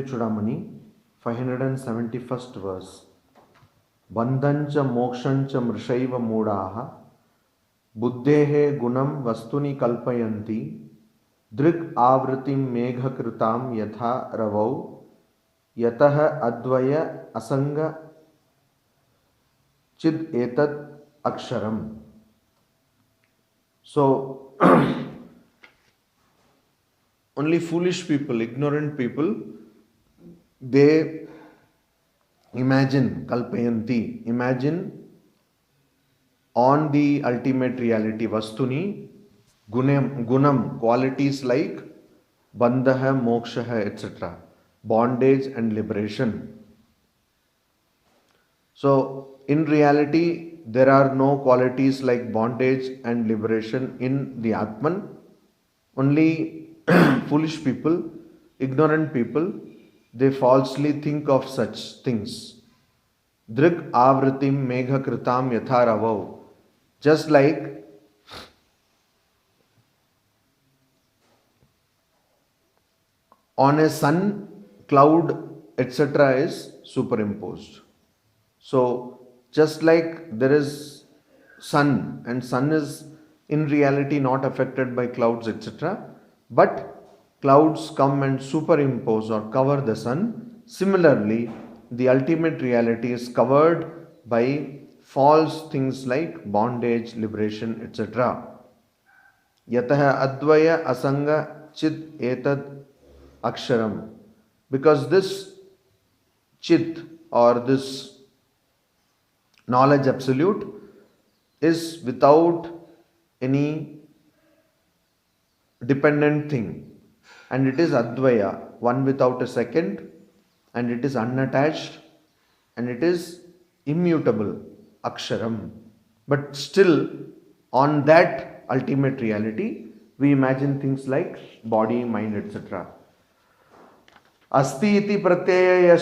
Vivekachudamani, 571st verse. Bandhancha mokshancha mrishaiva moodaha buddhehe gunam vastuni kalpayanti drik avritim meghakritam yatha ravau yataha advaya asanga chid etat aksharam. So, only foolish people, ignorant people, they imagine, kalpayanti, imagine on the ultimate reality, vastuni, gunam, qualities like bandhaha, mokshaha, etc., bondage and liberation. So, in reality, there are no qualities like bondage and liberation in the Atman. Only foolish people, ignorant people, they falsely think of such things. Drik avritim megha kritam yatharavav. Just like on a sun, cloud, etc. is superimposed. So, just like there is sun, and sun is in reality not affected by clouds, etc., but clouds come and superimpose or cover the sun. Similarly, the ultimate reality is covered by false things like bondage, liberation, etc. Yataha advaya asanga chit etat aksharam. Because this chit or this knowledge absolute is without any dependent thing, and it is advaya, one without a second, and it is unattached, and it is immutable, aksharam. But still, on that ultimate reality, we imagine things like body, mind, etc. Asti iti pratyaya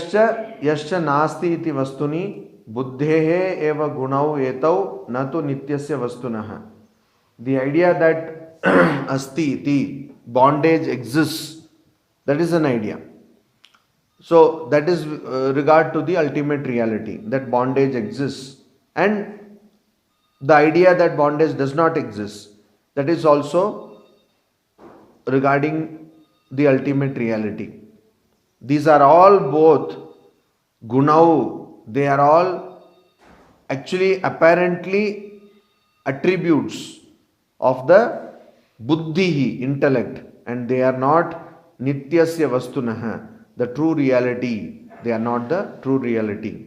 yascha nasti iti vastuni buddhehe eva gunau etau natu nityasya vastunaha. The idea that asti iti, bondage exists, that is an idea. So that is regard to the ultimate reality, that bondage exists. And the idea that bondage does not exist, that is also regarding the ultimate reality. These are all both gunau, they are all actually apparently attributes of the buddhi, intellect, and they are not nityasya vastunaha, the true reality. They are not the true reality.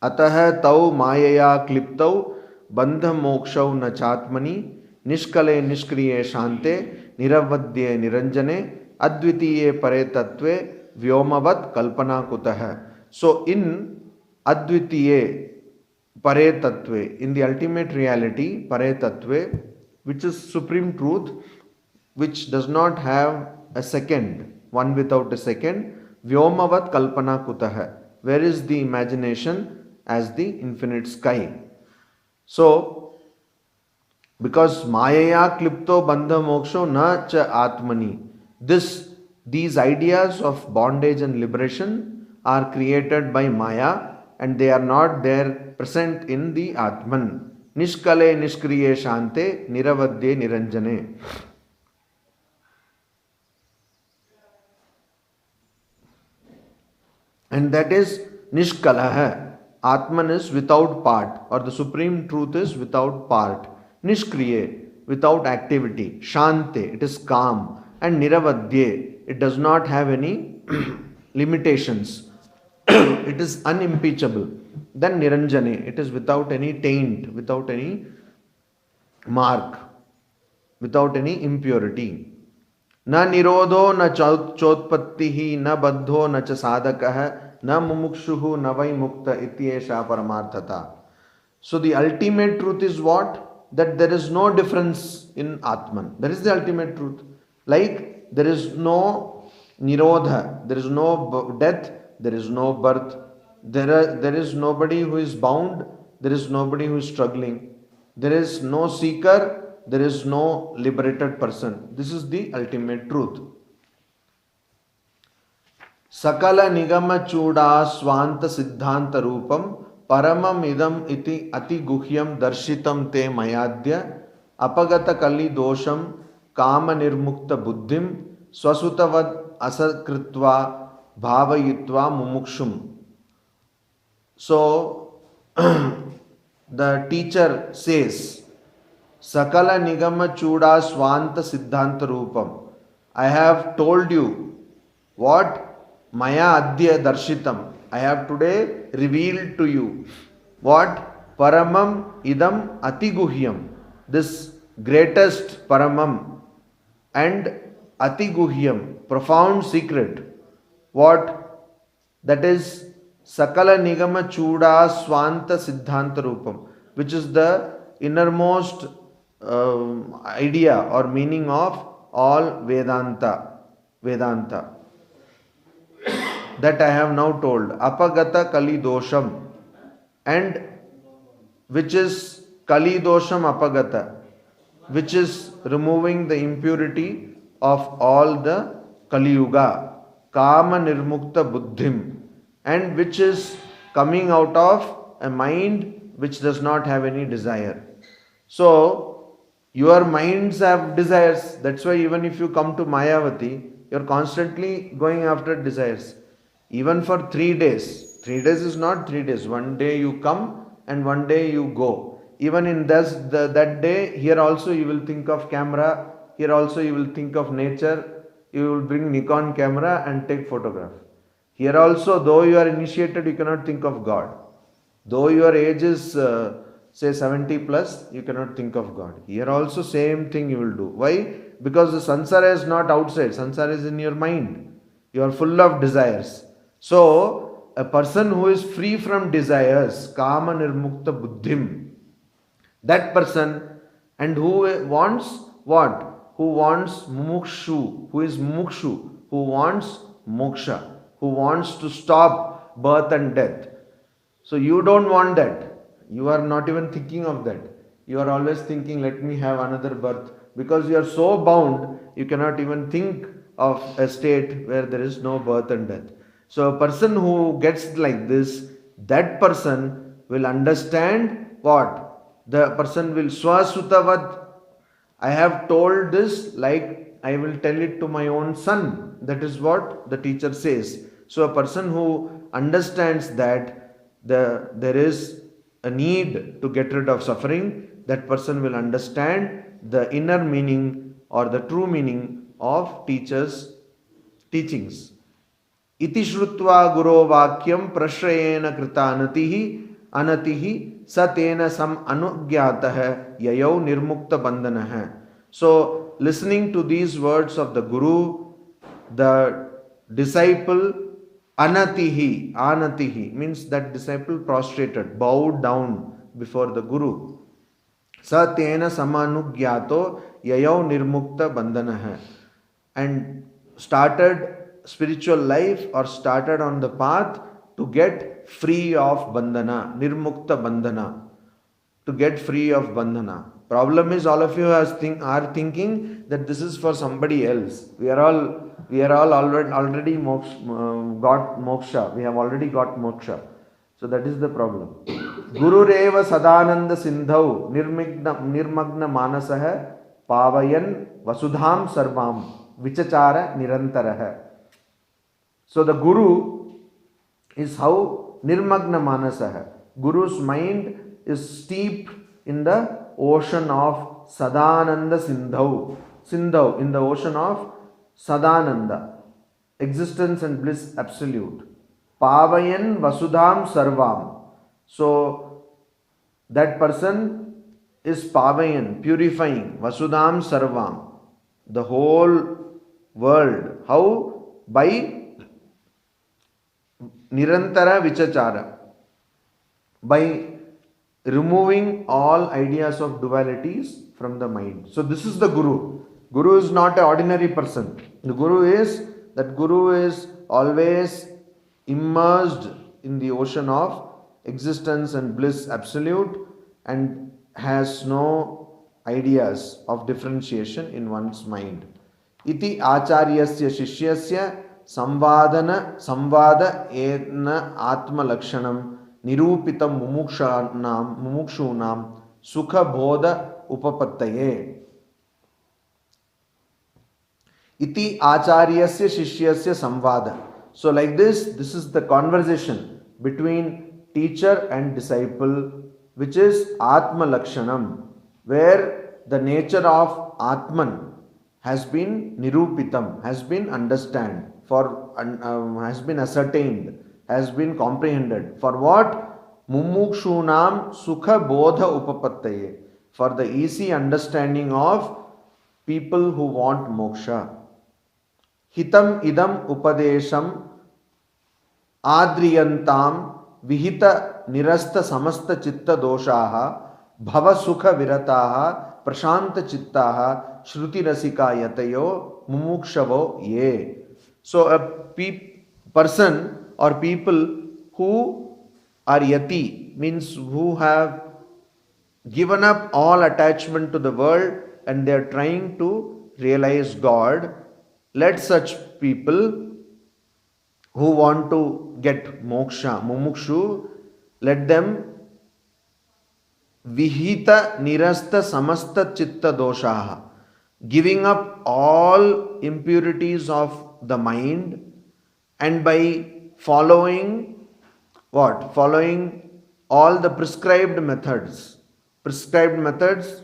Ataha tau mayaya kliptau bandha mokshau na chatmani nishkale nishkriye shante niravadye niranjane advitiye pare tattve vyomavat kalpana kutaha. So in advitiye pare tattve, in the ultimate reality, pare tattve, which is supreme truth, which does not have a second, one without a second, vyomavat kalpana kutaha. Where is the imagination as the infinite sky? So, because mayaya klipto bandha moksho na cha atmani, these ideas of bondage and liberation are created by Maya, and they are not there present in the Atman. Nishkale nishkriye shante niravadye niranjane. And that is nishkalaha. Atman is without part, or the supreme truth is without part. Nishkriye, without activity. Shante, it is calm. And niravadye, it does not have any limitations. It is unimpeachable. Then niranjane, it is without any taint, without any mark, without any impurity. Na nirodho na chotpattihi na baddho na cha sadakaha na mumukshuhu na vai mukta ityesha paramarthata. So the ultimate truth is what? That there is no difference in Atman. That is the ultimate truth. Like there is no nirodha, there is no death, there is no birth, there is nobody who is bound, there is nobody who is struggling, there is no seeker, there is no liberated person. This is the ultimate truth. Sakala nigama chuda swanta siddhanta rupam paramam idam iti ati guhyam darshitam te mayadya apagata kalli dosham kama nirmukta buddhim swasutavad asakritva bhavayitva mumukshum. So the teacher says, Sakala nigama chuda swanta siddhanta rupam. I have told you what Maya adya darshitam. I have today revealed to you what paramam idam atiguhyam. This greatest paramam and atiguhyam, profound secret. What? That is Sakala nigama chuda swanta siddhanta rupam, which is the innermost idea or meaning of all Vedanta. That I have now told. Apagata Kali Dosham, and which is Kali Dosham Apagata, which is removing the impurity of all the Kali Yuga, Kama Nirmukta Buddhim, and which is coming out of a mind which does not have any desire. So, your minds have desires. That's why even if you come to Mayavati, you're constantly going after desires. Even for 3 days. 3 days is not 3 days. One day you come and one day you go. Even in that day, here also you will think of camera. Here also you will think of nature. You will bring Nikon camera and take photograph. Here also, though you are initiated, you cannot think of God. Though your age is say 70 plus, you cannot think of God. Here also same thing you will do. Why? Because the samsara is not outside. Samsara is in your mind. You are full of desires. So, a person who is free from desires, kama nirmukta buddhim, that person, and who wants what? Who wants mumukshu, who is mumukshu, who wants moksha, who wants to stop birth and death. So you don't want that. You are not even thinking of that. You are always thinking, let me have another birth. Because you are so bound, you cannot even think of a state where there is no birth and death. So a person who gets like this, that person will understand what? The person will swasutavad. I have told this like I will tell it to my own son. That is what the teacher says. So a person who understands that there is a need to get rid of suffering, that person will understand the inner meaning or the true meaning of teachers' teachings. Iti shrutva guro vakyam prashrayena krita anatihi satena sam anugyatah yayau nirmukta bandhanah. So, listening to these words of the Guru, the disciple anatihi means that disciple prostrated, bowed down before the Guru. Satena samanugyato yayau nirmukta bandhanah, and started spiritual life or started on the path to get free of bandhana, nirmukta bandhana, to get free of bandhana. Problem is, all of you are thinking that this is for somebody else. We are all already got moksha. We have already got moksha. So that is the problem. Guru Reva Sadananda Sindhau Nirmagna Manasah Pavayan Vasudham Sarvam Vichachara Nirantaraha. So the Guru is how Nirmagna Manasah. Guru's mind is steeped in the ocean of Sadananda Sindhau. Sindhau, in the ocean of Sadananda, existence and bliss absolute. Pavayan Vasudham Sarvam. So that person is Pavayan, purifying, Vasudham Sarvam, the whole world. How? By Nirantara Vichachara, by removing all ideas of dualities from the mind. So this is the Guru. Guru is not an ordinary person. The Guru is always immersed in the ocean of existence and bliss absolute and has no ideas of differentiation in one's mind. Iti acharyasya shishyasya samvada ena atma lakshanam nirupitam mumukshunam sukha bodha upapattaye. Iti acharyasya shishyasya samvada. So like this is the conversation between teacher and disciple, which is Atma Lakshanam, where the nature of Atman has been nirupitam, has been understood, has been ascertained, has been comprehended. For what? Mumukshunam sukha bodha upapattaye. For the easy understanding of people who want moksha. Hitam idam upadesham adriyantam vihita nirasta samasta chitta doshaha bhava sukha virataha prashanta chittaha shruti rasika yatayo mumukshavo ye. So a person or people who are yati, means who have given up all attachment to the world and they are trying to realize God, let such people who want to get moksha, mumukshu, let them vihita nirasta samasta chitta doshaha, giving up all impurities of the mind, and by following what? Following all the prescribed methods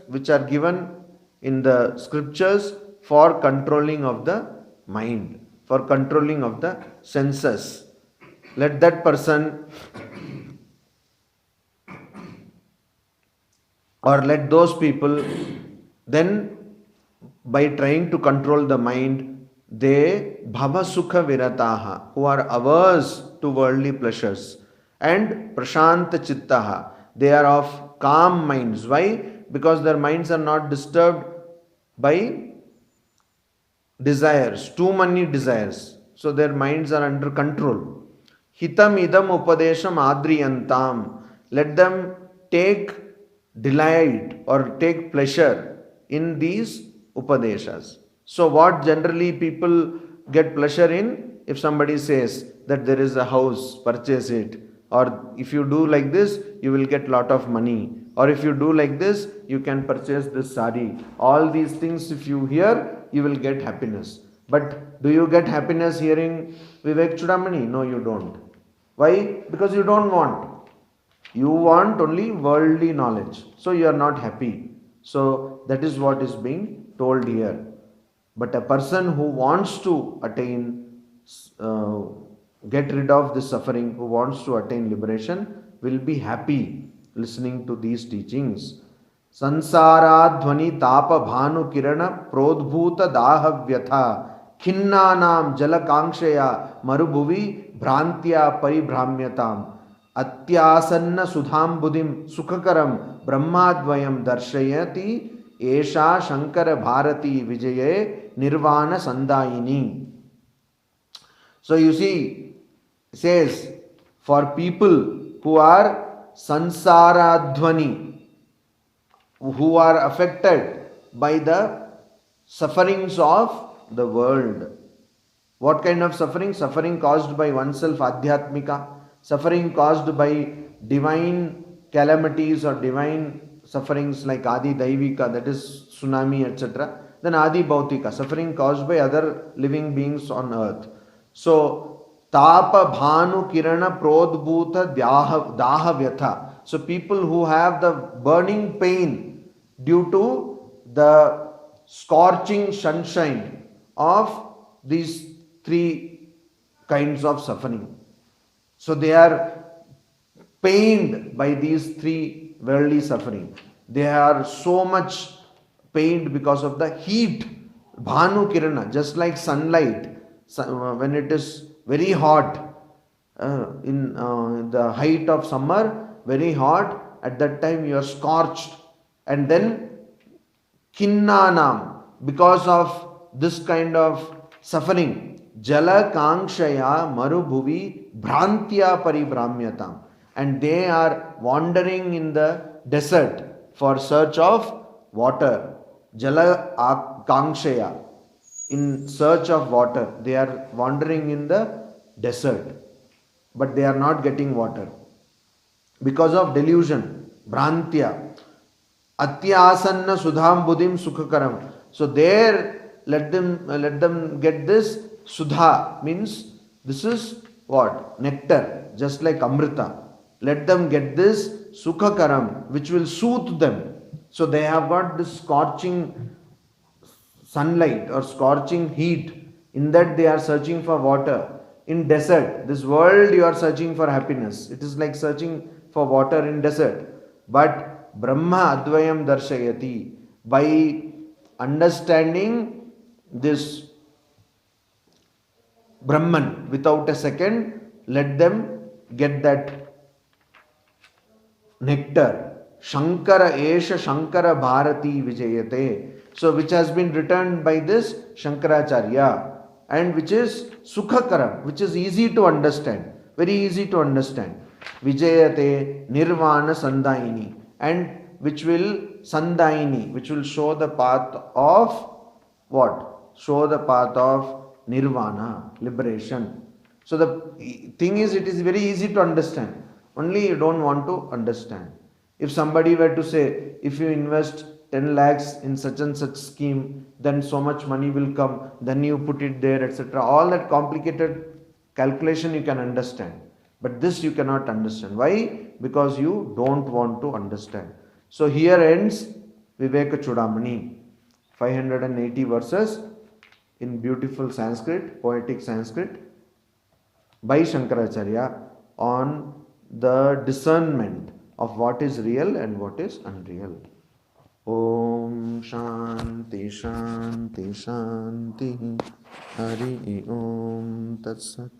which are given in the scriptures for controlling of the mind, for controlling of the senses. Let that person, or let those people, then by trying to control the mind, they bhava sukha virataha, who are averse to worldly pleasures, and prashanta chittaha, they are of calm minds. Why? Because their minds are not disturbed by desires, too many desires. So their minds are under control. Hitam idam upadesham adriyantam. Let them take delight or take pleasure in these upadeshas. So what generally people get pleasure in? If somebody says that there is a house, purchase it. Or if you do like this, you will get lot of money. Or if you do like this, you can purchase this sari. All these things, if you hear, you will get happiness. But do you get happiness hearing Vivekachudamani? No, you don't. Why? Because you don't want. You want only worldly knowledge. So you are not happy. So that is what is being told here. But a person who wants to attain, get rid of this suffering, who wants to attain liberation, will be happy listening to these teachings. Sansara dhvani tapa bhanu kirana prodbhuta dahavyatha khinnanam jalakankshaya marubhuvi bhrantya paribhramyatam atyasanna sudhambudim sukhakaram brahmadvayam darshayati esha Shankara Bharati vijaye nirvana sandayini. So you see, it says, for people who are sansara dhvani, who are affected by the sufferings of the world. What kind of suffering? Suffering caused by oneself, adhyatmika. Suffering caused by divine calamities or divine sufferings like Adi Daivika, that is tsunami, etc. Then Adi Bhautika, suffering caused by other living beings on earth. So, Tapa Bhanu Kirana Prodbhuta Dahavyatha. So, people who have the burning pain due to the scorching sunshine of these three kinds of suffering. So, they are pained by these three worldly suffering. They are so much pained because of the heat. Bhanu Kirana, just like sunlight, when it is very hot, in the height of summer, very hot, at that time you are scorched. And then Kinnanam, because of this kind of suffering, Jala Kankshaya Marubhuvi Bhrantya Paribramyatam. And they are wandering in the desert for search of water. Jala Kankshaya. in search of water. They are wandering in the desert, but they are not getting water because of delusion, Brantya. Atyasanna Sudham Buddhim Sukhakaram. So there let them get this Sudha, means this is what? Nectar, just like Amrita. Let them get this Sukhakaram, which will soothe them. So they have got this scorching sunlight or scorching heat. In that they are searching for water. In desert, this world you are searching for happiness. It is like searching for water in desert. But Brahma Advayam Darshayati, by understanding this Brahman without a second, let them get that nectar. Shankara Esha Shankara Bharati Vijayate. So which has been written by this Shankaracharya, and which is Sukhakaram, which is easy to understand, very easy to understand. Vijayate Nirvana Sandaini, and which will Sandaini, which will show the path of what? Show the path of Nirvana, liberation. So the thing is, it is very easy to understand. Only you don't want to understand. If somebody were to say, if you invest 10 lakhs in such and such scheme, then so much money will come, then you put it there, etc. All that complicated calculation you can understand. But this you cannot understand. Why? Because you don't want to understand. So here ends Vivekachudamani. 580 verses in beautiful Sanskrit, poetic Sanskrit, by Shankaracharya on the discernment of what is real and what is unreal. Om Shanti Shanti Shanti. Hari Om Tat Sat.